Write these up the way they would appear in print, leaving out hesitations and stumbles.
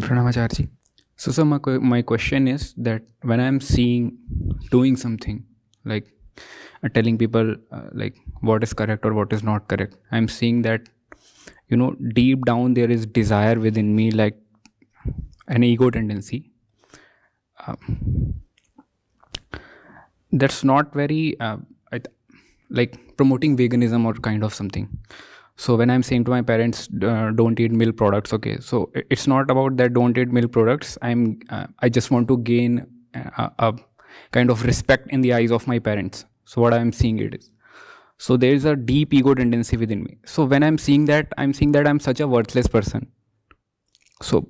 Pranam Acharya. So my question is that when I'm seeing doing something like telling people like what is correct or what is not correct, I'm seeing that deep down there is desire within me, like an ego tendency. That's not very like promoting veganism or kind of something. So when I'm saying to my parents, don't eat milk products, okay, so it's not about that don't eat milk products. I just want to gain a kind of respect in the eyes of my parents. So what I'm seeing it is, so there is a deep ego tendency within me. So when I'm seeing that, I'm such a worthless person. So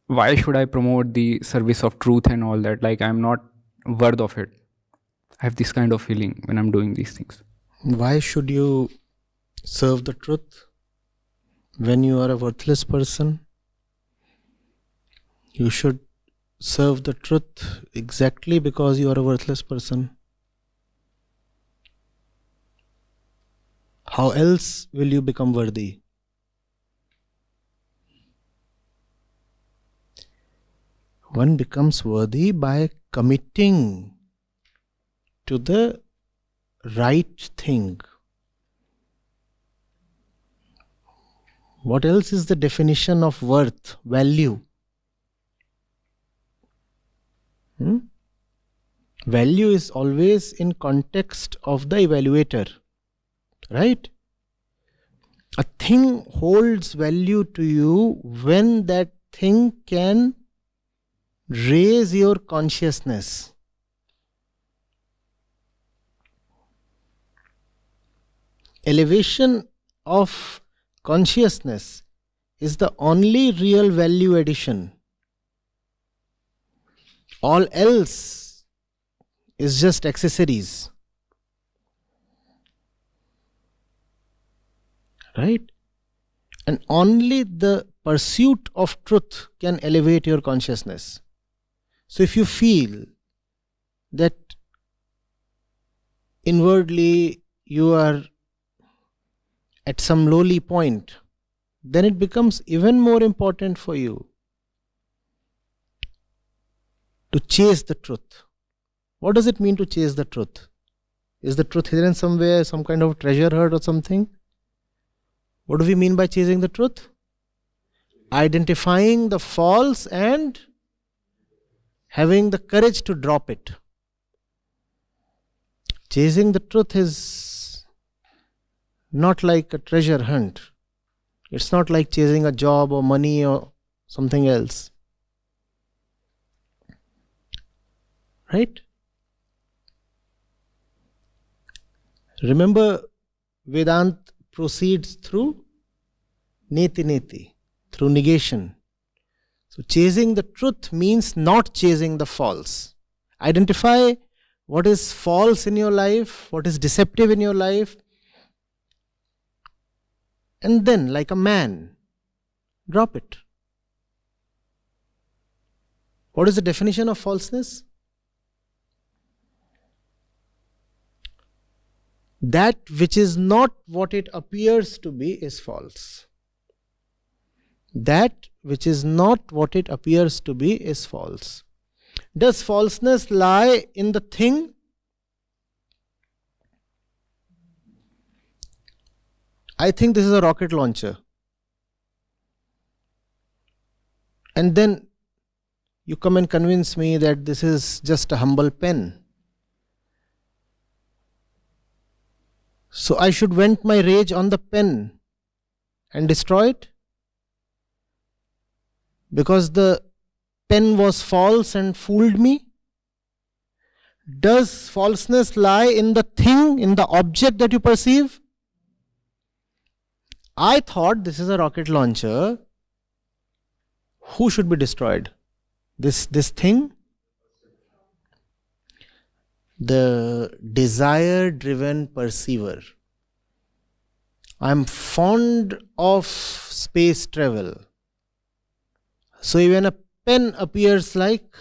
why should I promote the service of truth and all that? Like, I'm not worth of it. I have this kind of feeling when I'm doing these things. Why should you serve the truth when you are a worthless person? You should serve the truth exactly because you are a worthless person. How else will you become worthy? One becomes worthy by committing to the right thing. What else is the definition of worth, value? Value is always in context of the evaluator, right? A thing holds value to you when that thing can raise your consciousness. Elevation of consciousness is the only real value addition. All else is just accessories. Right? And only the pursuit of truth can elevate your consciousness. So if you feel that inwardly you are at some lowly point, then it becomes even more important for you to chase the truth. What does it mean to chase the truth? Is the truth hidden somewhere, some kind of treasure herd or something? What do we mean by chasing the truth? Identifying the false and having the courage to drop it. Chasing the truth is not like a treasure hunt. It's not like chasing a job or money or something else. Right? Remember, Vedanta proceeds through neti, through negation. So chasing the truth means not chasing the false. Identify what is false in your life, what is deceptive in your life, and then, like a man, drop it. What is the definition of falseness? That which is not what it appears to be is false. That which is not what it appears to be is false. Does falseness lie in the thing? I think this is a rocket launcher. And then you come and convince me that this is just a humble pen. So I should vent my rage on the pen and destroy it? Because the pen was false and fooled me? Does falseness lie in the thing, in the object that you perceive? I thought this is a rocket launcher. Who should be destroyed? This thing? The desire-driven perceiver. I am fond of space travel. So even a pen appears like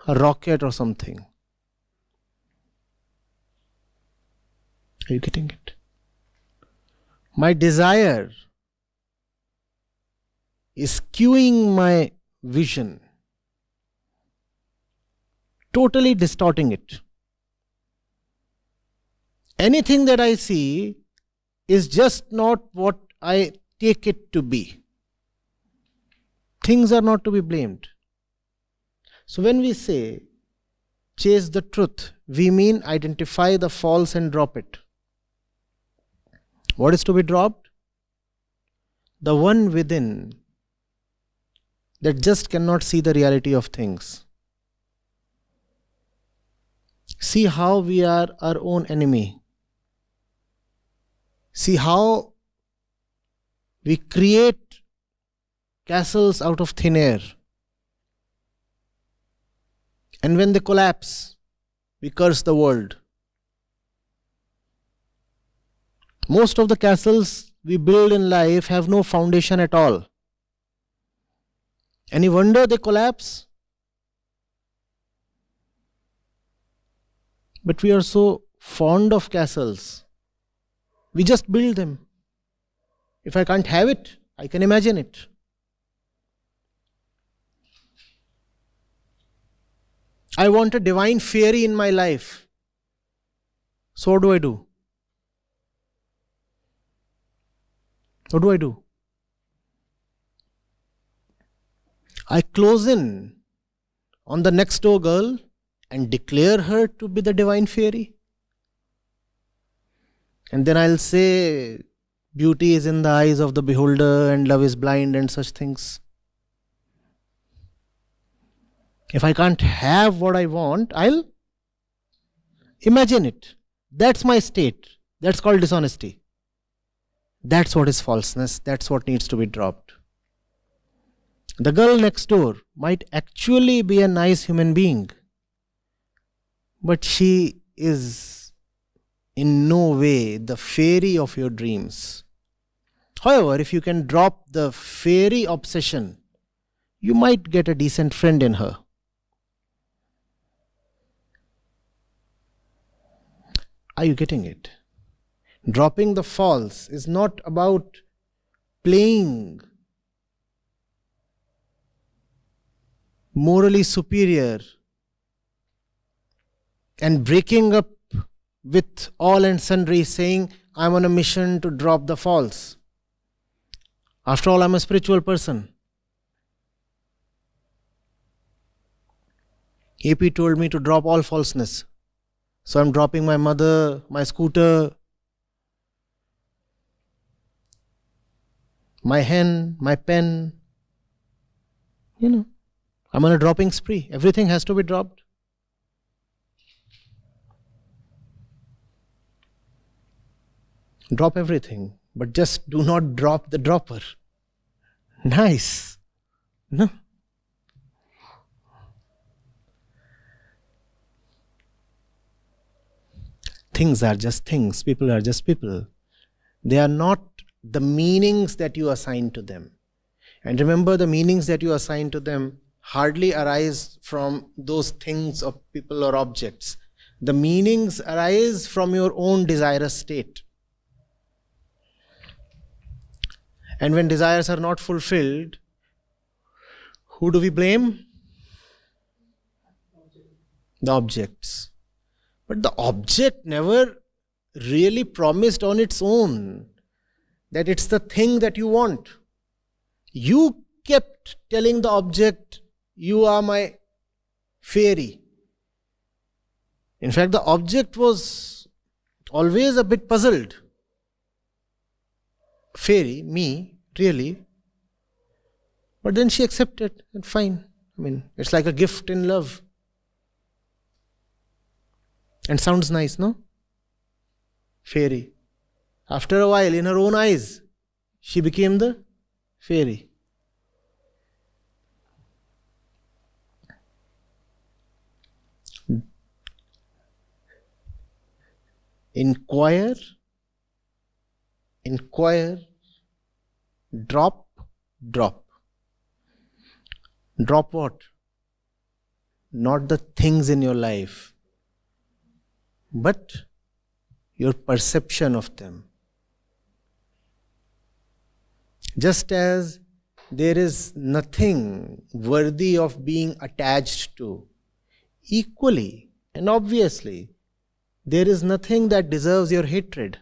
a rocket or something. Are you getting it? My desire is skewing my vision, totally distorting it. Anything that I see is just not what I take it to be. Things are not to be blamed. So when we say chase the truth, we mean identify the false and drop it. What is to be dropped? The one within that just cannot see the reality of things. See how we are our own enemy. See how we create castles out of thin air. And when they collapse, we curse the world. Most of the castles we build in life have no foundation at all. Any wonder they collapse? But we are so fond of castles. We just build them. If I can't have it, I can imagine it. I want a divine fairy in my life. So what do I do? What do I do? I close in on the next door girl and declare her to be the divine fairy. And then I'll say, beauty is in the eyes of the beholder and love is blind and such things. If I can't have what I want, I'll imagine it. That's my state. That's called dishonesty. That's what is falseness. That's what needs to be dropped. The girl next door might actually be a nice human being, but she is in no way the fairy of your dreams. However, if you can drop the fairy obsession, you might get a decent friend in her. Are you getting it? Dropping the false is not about playing morally superior and breaking up with all and sundry, saying, I'm on a mission to drop the false. After all, I'm a spiritual person. AP told me to drop all falseness. So I'm dropping my mother, my scooter, my hen, my pen. I'm on a dropping spree. Everything has to be dropped. Drop everything, but just do not drop the dropper. Nice. No. Things are just things. People are just people. They are not the meanings that you assign to them. And remember, the meanings that you assign to them hardly arise from those things or people or objects. The meanings arise from your own desirous state. And when desires are not fulfilled, who do we blame? The objects. But the object never really promised on its own that it's the thing that you want. You kept telling the object, you are my fairy. In fact, the object was always a bit puzzled. Fairy, me, really? But then she accepted, and fine. It's like a gift in love. And sounds nice, no? Fairy. After a while, in her own eyes, she became the fairy. Inquire, drop. Drop what? Not the things in your life, but your perception of them. Just as there is nothing worthy of being attached to. Equally and obviously, there is nothing that deserves your hatred.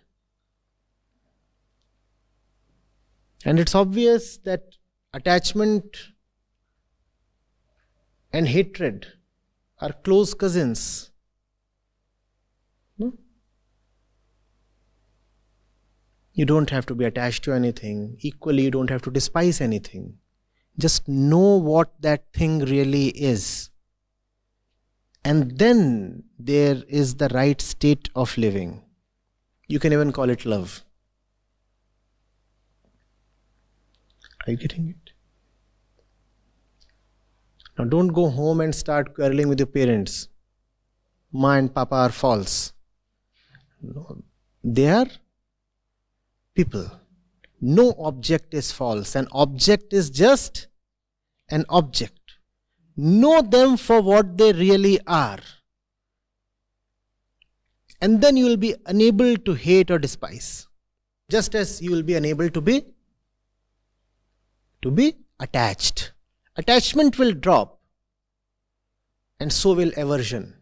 And it's obvious that attachment and hatred are close cousins. No? You don't have to be attached to anything. Equally, you don't have to despise anything. Just know what that thing really is. And then there is the right state of living. You can even call it love. Are you getting it? Now don't go home and start quarreling with your parents. Ma and Papa are false. No, they are people. No object is false. An object is just an object. Know them for what they really are. And then you will be unable to hate or despise. Just as you will be unable to be attached. Attachment will drop. And so will aversion.